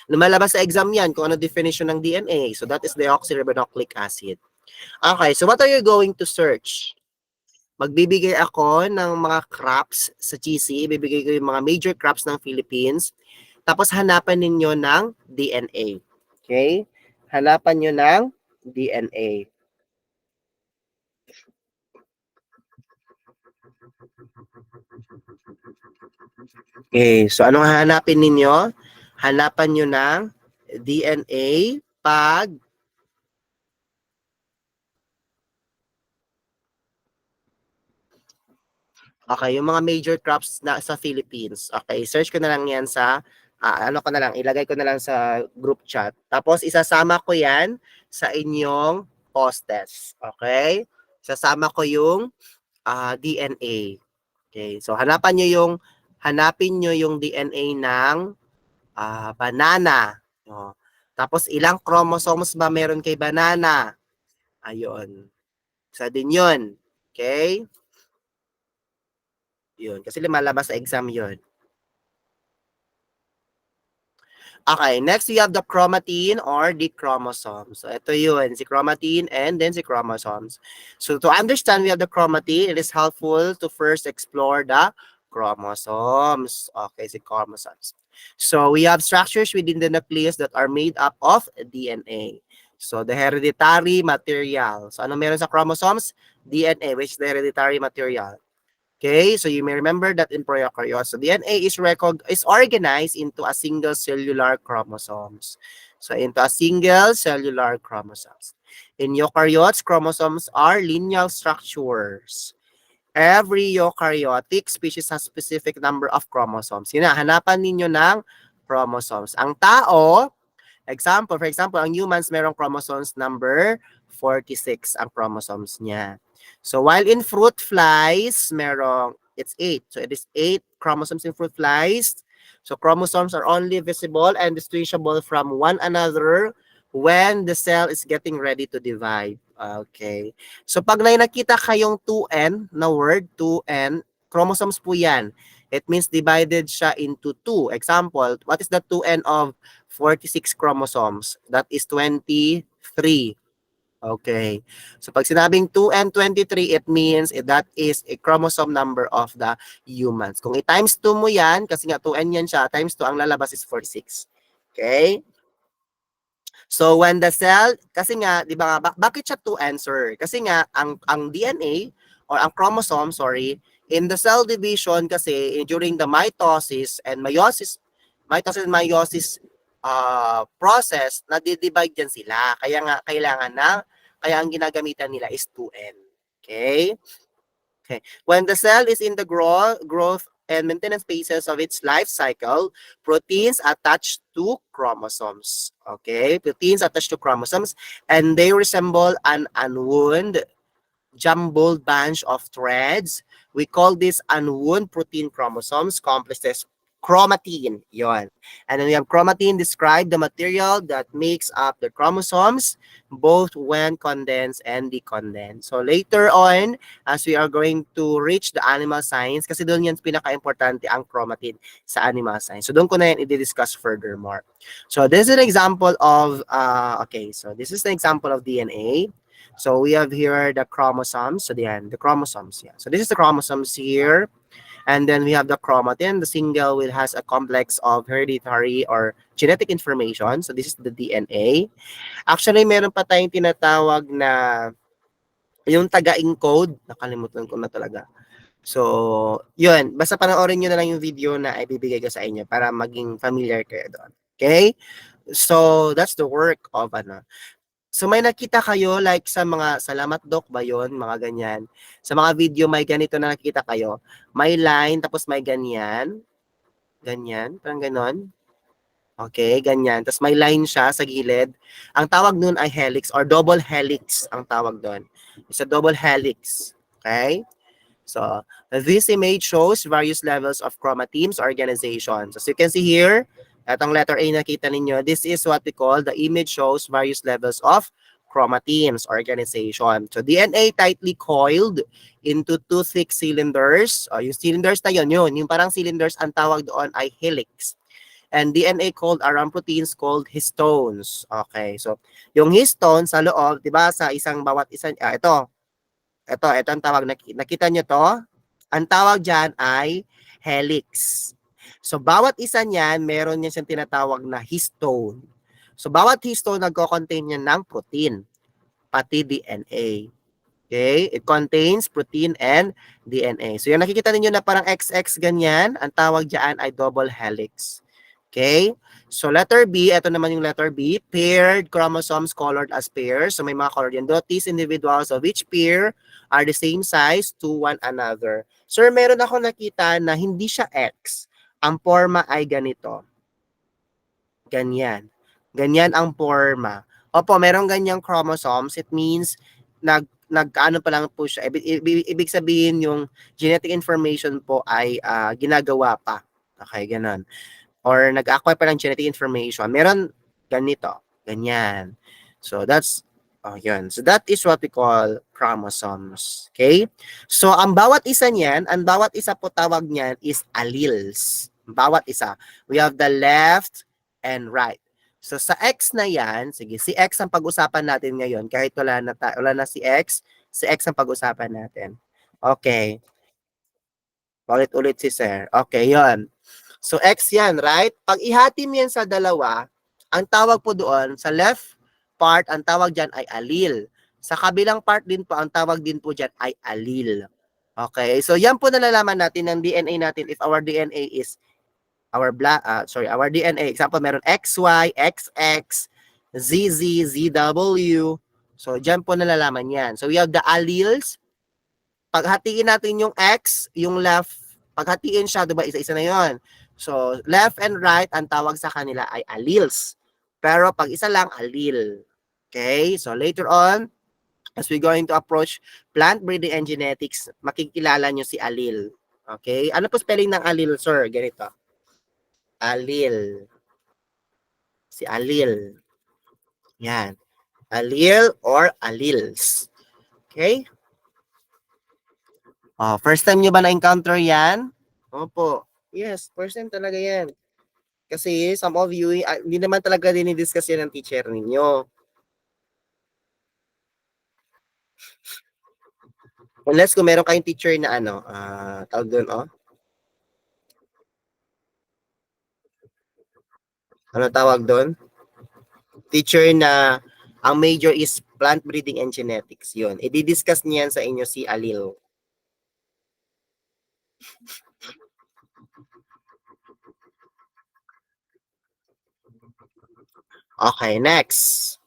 Lumalabas sa exam yan kung ano definition ng DNA. So that is deoxyribonucleic acid. Okay, so what are you going to search? Magbibigay ako ng mga crops sa GC. Ibibigay ko yung mga major crops ng Philippines. Tapos hanapan ninyo ng DNA. Okay? Hanapan nyo ng DNA. Okay, so anong hanapin ninyo? Hanapan nyo ng DNA pag okay, yung mga major crops na sa Philippines. Okay, search ko na lang yan sa, ilagay ko na lang sa group chat. Tapos isasama ko yan sa inyong postes. Okay? Isasama ko yung DNA. Okay, so hanapin nyo yung DNA ng banana. No? Tapos ilang chromosomes ba meron kay banana? Ayun. Isa din yun. Okay? Yun. Kasi lumalabas sa exam yun. Okay, next we have the chromatin or the chromosomes. So ito yun, si chromatin and then si chromosomes. So to understand we have the chromatin, it is helpful to first explore the chromosomes. Okay, si chromosomes. So we have structures within the nucleus that are made up of DNA. So the hereditary material. So ano meron sa chromosomes? DNA, which is the hereditary material. Okay, so you may remember that in prokaryotes, so DNA is organized into a single cellular chromosomes. So into a single cellular chromosomes. In eukaryotes, chromosomes are linear structures. Every eukaryotic species has specific number of chromosomes. Yun na, hanapan ninyo ng chromosomes. Ang tao, for example, ang humans merong chromosomes number 46 ang chromosomes niya. So while in fruit flies, it's 8. So it is 8 chromosomes in fruit flies. So chromosomes are only visible and distinguishable from one another when the cell is getting ready to divide. Okay. So pag may nakita kayong 2N na word, 2N, chromosomes po yan. It means divided siya into 2. Example, what is the 2N of 46 chromosomes? That is 23. Okay. So pag sinabing 2 and 23, it means that is a chromosome number of the humans. Kung i-times 2 mo yan, kasi nga 2N yan siya, times 2, ang lalabas is 46. Okay? So when the cell, kasi nga, di ba nga, bakit siya 2 answer? Kasi nga, ang DNA, or ang chromosome, sorry, in the cell division kasi, during the mitosis and meiosis process, nadi-divide yan sila. Kaya nga, kaya ang ginagamitan nila is 2N. Okay? Okay. When the cell is in the growth and maintenance phases of its life cycle, proteins attach to chromosomes. Okay, proteins attach to chromosomes, and they resemble an unwound, jumbled bunch of threads. We call this unwound protein chromosomes complexes chromatin. Yon. And then we have chromatin describe the material that makes up the chromosomes, both when condensed and decondensed. So later on, as we are going to reach the animal science, kasi doon yan pinaka-importante ang chromatin sa animal science. So doon ko na yan i-discuss furthermore. So this is an example of, so this is an example of DNA. So we have here the chromosomes. So the chromosomes, yeah. So this is the chromosomes here. And then we have the chromatin. The single will has a complex of hereditary or genetic information. So this is the DNA. Actually, meron pa tayong tinatawag na yung taga-encode. Nakalimutan ko na talaga. So, yun. Basta panoorin nyo na lang yung video na ibibigay ko sa inyo para maging familiar kayo doon. Okay? So, that's the work of So may nakita kayo like sa mga salamat doc ba yun, mga ganyan. Sa mga video may ganito na nakita kayo. May line tapos may ganyan. Ganyan, parang ganon. Okay, ganyan. Tapos may line siya sa gilid. Ang tawag nun ay helix or double helix ang tawag doon. It's a double helix. Okay? So, this image shows various levels of chromatine's organization. So, as you can see here, itong letter A nakita ninyo, this is what we call the image shows various levels of chromatine's organization. So, DNA tightly coiled into two thick cylinders. Yung cylinders na yun. Yung parang cylinders, ang tawag doon ay helix. And DNA called around proteins called histones. Okay, so yung histone sa loob, di ba, sa isang bawat isa, ito ang tawag, nakita nyo to? Ang tawag dyan ay helix. So, bawat isa niyan, meron niya siyang tinatawag na histone. So, bawat histone nagko-contain niya ng protein, pati DNA. Okay? It contains protein and DNA. So, yung nakikita niyo na parang XX ganyan, ang tawag dyan ay double helix. Okay? So, letter B, ito naman yung letter B, paired chromosomes colored as pairs. So, may mga colored yan. These individuals of each pair are the same size to one another. Sir, meron ako nakita na hindi siya X. Ang forma ay ganito. Ganyan. Ganyan ang forma. Opo, merong ganyang chromosomes. It means, nag-ano pa lang po siya. Ibig sabihin yung genetic information po ay ginagawa pa. Okay, ganun. Or nag-acquire pa ng genetic information, meron ganito, ganyan. So, that's, yun. So, that is what we call chromosomes. Okay? So, ang bawat isa niyan, ang bawat isa po tawag niyan is alleles. Bawat isa. We have the left and right. So sa X na yan, sige, si X ang pag-usapan natin ngayon kahit wala na si X ang pag-usapan natin. Okay, ulit-ulit si Sir. Okay, yon. So X yan, right? Pag ihati mo yan sa dalawa, ang tawag po doon, sa left part, ang tawag dyan ay allele. Sa kabilang part din po, ang tawag din po dyan ay allele. Okay, so yan po nalalaman natin ng DNA natin if our DNA is our DNA. Example, meron XY, XX, ZZ, ZW. So, dyan po nalalaman yan. So, we have the alleles. Paghatiin natin yung X, yung left, paghatiin siya, diba, isa-isa na yon. So, left and right, ang tawag sa kanila ay alleles. Pero pag isa lang, allele. Okay? So, later on, as we're going to approach plant breeding and genetics, makikilala nyo si allele. Okay? Ano po spelling ng allele, sir? Ganito. Allele. Si allele. Yan. Allele or alleles. Okay? Oh, first time nyo ba na-encounter yan? Opo. Yes, first time talaga yan. Kasi some of you, hindi naman talaga dinidiscuss yan ng teacher ninyo. Unless kung meron kayong teacher na tawag doon, ano tawag doon? Teacher na ang major is plant breeding and genetics. Yun. I-discuss niyan sa inyo si Alil. Okay, next.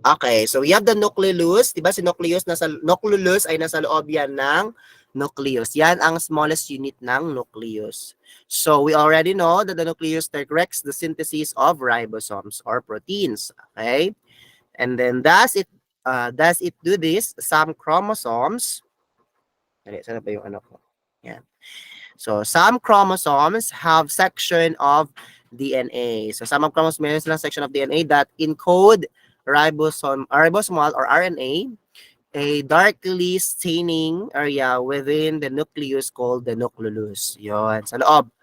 Okay, so we have the nucleus. Diba si nucleus ay nasa loob yan ng nucleus. Yan ang smallest unit ng nucleus. So we already know that the nucleus directs the synthesis of ribosomes or proteins. Okay? And then does it do this? Some chromosomes. Sana ba yung ano ko? Yan. So some chromosomes have section of DNA. So some of chromosomes meron silang section of DNA that encode ribosomal or RNA, a darkly staining area within the nucleus called the nucleus. Yon, sa loob.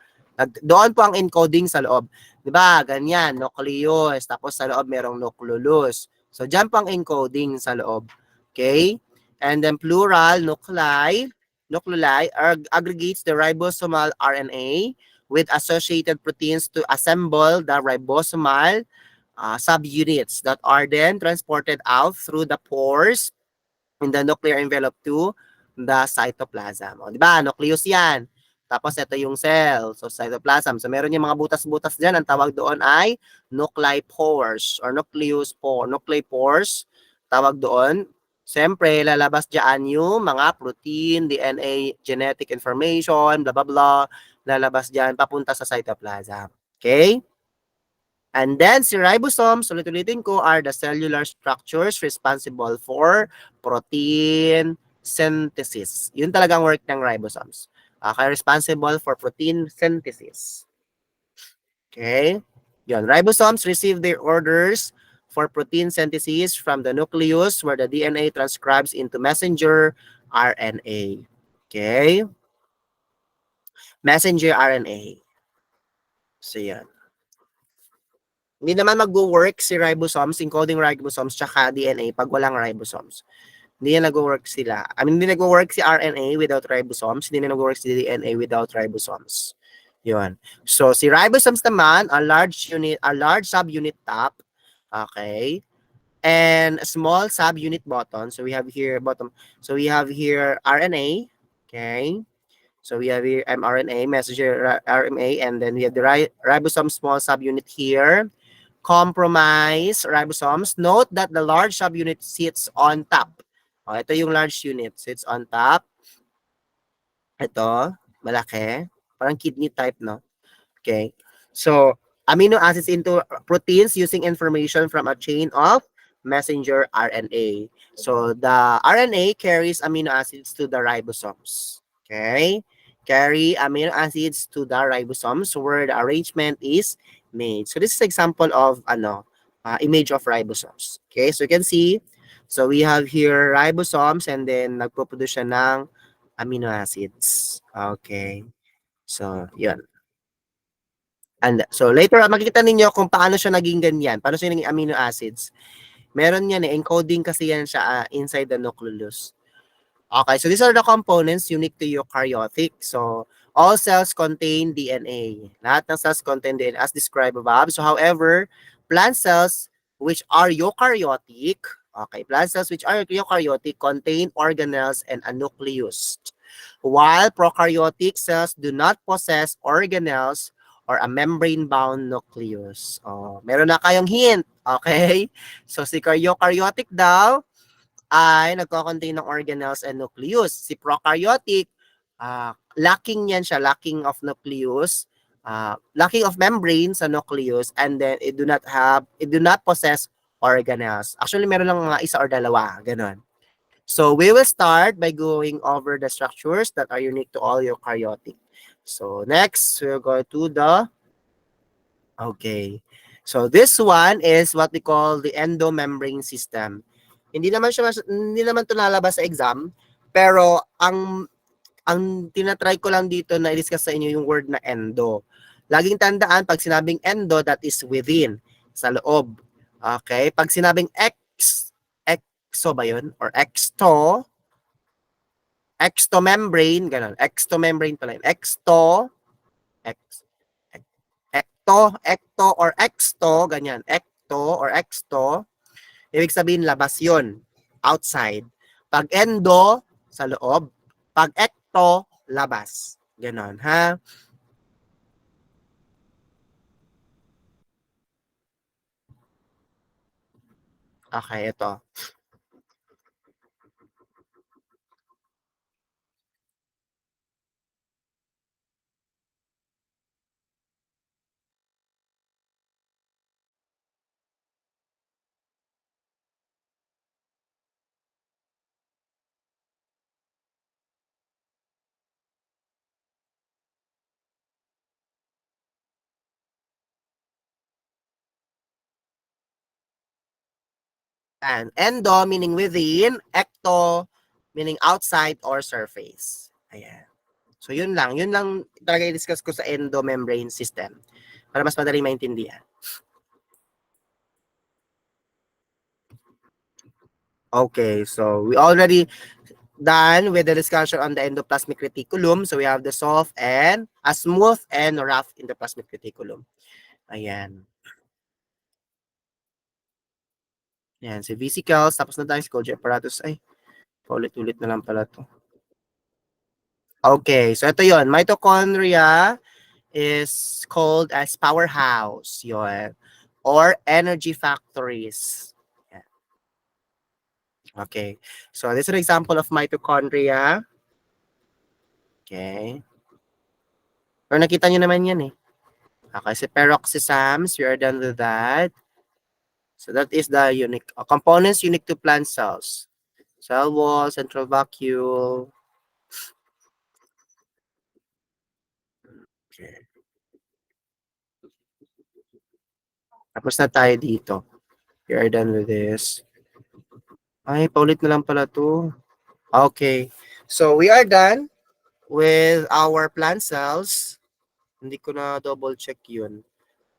Doon po ang encoding sa loob. 'Di ba? Ganyan, nucleus, tapos sa loob merong nucleus. So diyan po ang encoding sa loob. Okay? And then plural nuclei aggregates the ribosomal RNA with associated proteins to assemble the ribosomal subunits that are then transported out through the pores in the nuclear envelope to the cytoplasm. O, di ba? Nucleus yan. Tapos ito yung cell. So, cytoplasm. So, meron yung mga butas-butas dyan. Ang tawag doon ay nuclei pores or nuclei pores. Tawag doon. Siyempre, lalabas dyan yung mga protein, DNA, genetic information, blah, blah, blah. Lalabas dyan, papunta sa cytoplasm. Okay? And then, si ribosomes, ulit-ulitin ko, are the cellular structures responsible for protein synthesis. Yun talagang work ng ribosomes. Okay, responsible for protein synthesis. Okay? Yun, ribosomes receive their orders for protein synthesis from the nucleus where the DNA transcribes into messenger RNA. Okay? Messenger RNA. So, yan. Hindi naman mag-work si ribosomes, encoding ribosomes, tsaka DNA pag walang ribosomes. Hindi na nag-work sila. Hindi nag-work si RNA without ribosomes, hindi na nag-work si DNA without ribosomes. Yun. So, si ribosomes naman, a large subunit top, okay, and a small subunit bottom. So, we have here RNA, okay, so we have here mRNA, messenger RNA, and then we have the ribosome small subunit here. Compromise ribosomes. Note that the large subunit sits on top. Oh, ito yung large unit. Sits on top. Ito, malaki. Parang kidney type, no? Okay. So, amino acids into proteins using information from a chain of messenger RNA. So, the RNA carries amino acids to the ribosomes. Okay? Carry amino acids to the ribosomes where the arrangement is made. So, this is example of image of ribosomes. Okay? So, you can see, so we have here ribosomes and then nagpo-produce siya ng amino acids. Okay. So, yun. And so later makikita ninyo kung paano siya naging ganyan, paano siya naging amino acids. Meron yan encoding kasi yan siya inside the nucleus. Okay, so these are the components unique to eukaryotic. So all cells contain DNA. Lahat ng cells contain DNA as described above. So however, plant cells which are eukaryotic, okay, plant cells which are eukaryotic contain organelles and a nucleus. While prokaryotic cells do not possess organelles or a membrane-bound nucleus. Oh, meron na kayong hint, okay? So si eukaryotic daw ay nagko-contain ng organelles and nucleus. Si prokaryotic, lacking yan siya, lacking of nucleus, lacking of membrane sa nucleus, and then it do not possess organelles. Actually, meron lang mga isa or dalawa, ganun. So we will start by going over the structures that are unique to all eukaryotic. So next, we'll go to the, okay. So this one is what we call the endomembrane system. Hindi naman 'to lalabas sa exam, pero ang tinatry ko lang dito na i-discuss sa inyo yung word na endo. Laging tandaan pag sinabing endo, that is within, sa loob. Okay? Pag sinabing exo ba 'yun or extomembrane, ganun. Extomembrane pala 'yun. Ex, ecto or exto, ganyan. Ecto or exto. Ibig sabihin, labas yun. Outside. Pag endo, sa loob. Pag ecto, labas. Ganon, ha? Okay, ito. And endo meaning within, ecto meaning outside or surface. Ayan. So yun lang. Yun lang talaga i-discuss ko sa endomembrane system para mas madali maintindihan. Okay, so we already done with the discussion on the endoplasmic reticulum. So we have the soft and a smooth and rough endoplasmic reticulum. Ayan. Ayan, si vesicles. Tapos na tayo si Golgi apparatus. Ay, paulit-ulit na lang pala to. Okay, so ito yon. Mitochondria is called as powerhouse. Yon. Or energy factories. Ayan. Okay, so this is an example of mitochondria. Okay. Pero nakita nyo naman yan eh. Okay, so peroxisomes, we are done with that. So that is the unique components unique to plant cells. Cell wall, central vacuole. Okay. Tapos na tayo dito. We are done with this. Ay, paulit na lang pala to. Okay. So we are done with our plant cells. Hindi ko na double check yun.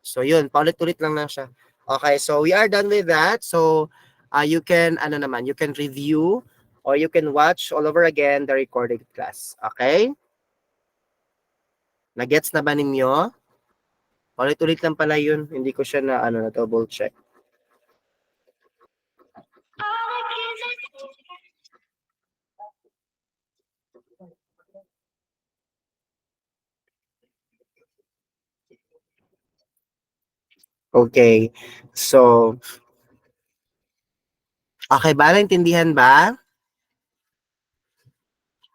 So yun, paulit-ulit lang siya. Okay, so we are done with that. So you can, you can review or you can watch all over again the recorded class. Okay? Nagets na ba ninyo? Paulit-ulit lang pala yun. Hindi ko siya na double check. Okay. So, okay ba? Naintindihan ba?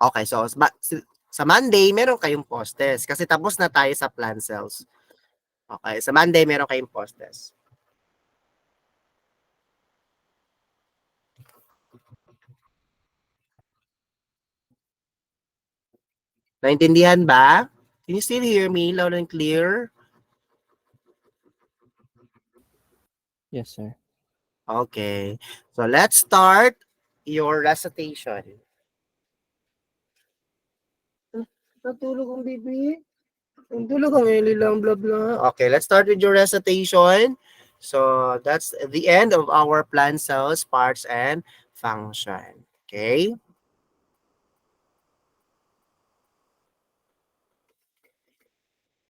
Okay. So, sa Monday, meron kayong post-test. Kasi tapos na tayo sa plant cells. Okay. Sa Monday, meron kayong post-test. Naintindihan ba? Can you still hear me loud and clear? Yes, sir. Okay. So, let's start your recitation. Natulog ang baby. Ang dulo kang lang, blah, blah. Okay, let's start with your recitation. So, that's the end of our plant cells, parts, and function. Okay?